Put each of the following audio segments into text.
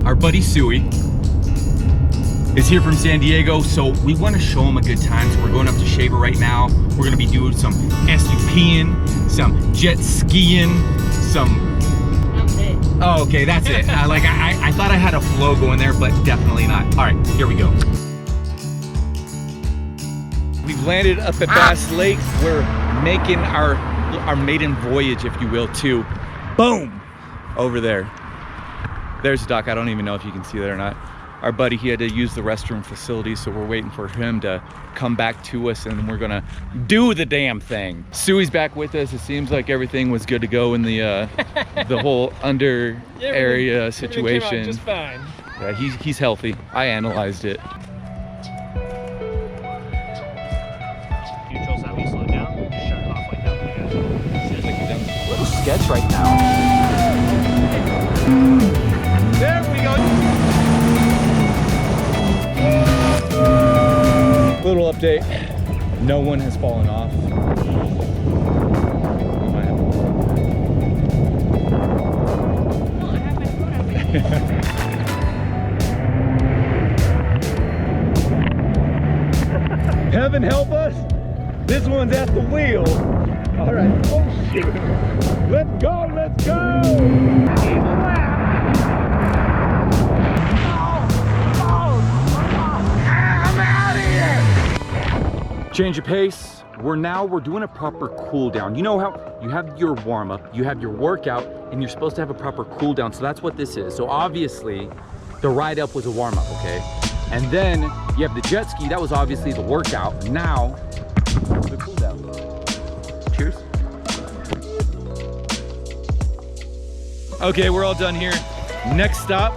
Our buddy Suey is here from San Diego, so we want to show him a good time. So we're going up to Shaver right now. We're gonna be doing some SUPing, some jet skiing, some. That's it. Oh, okay, that's it. I thought I had a flow going there, but definitely not. All right, here we go. We've landed up at Bass Lake. We're making our maiden voyage, if you will, to boom over there. There's Doc. I don't even know if you can see that or not. Our buddy, he had to use the restroom facility, so we're waiting for him to come back to us, and then we're gonna do the damn thing. Suey's back with us. It seems like everything was good to go in the whole under area situation. Just fine. Yeah, he's healthy. I analyzed it. Neutrals, how you slow it down, just shut it off like that. Seems like you've done a little sketch right now. There we go. Little update, no one has fallen off. We might have Oh, I have my phone on me. Heaven help us, this one's at the wheel. All right, oh shit. Let's go, let's go. Change of pace. We're doing a proper cool down. You know how you have your warm up, you have your workout, and you're supposed to have a proper cool down. So that's what this is. So obviously the ride up was a warm up, okay? And then you have the jet ski, that was obviously the workout. Now, the cool down. Cheers. Okay, we're all done here. Next stop,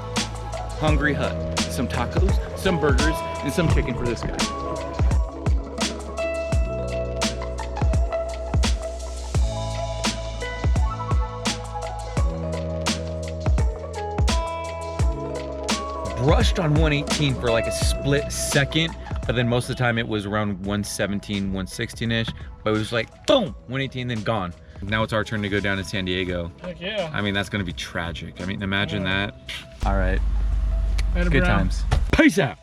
Hungry Hut. Some tacos, some burgers, and some chicken for this guy. Brushed on 118 for like a split second, but then most of the time it was around 117, 116-ish. But it was like, boom, 118, then gone. Now it's our turn to go down to San Diego. Heck yeah. I mean, that's gonna be tragic. I mean, imagine that. All right, Better good brown. times. Peace out.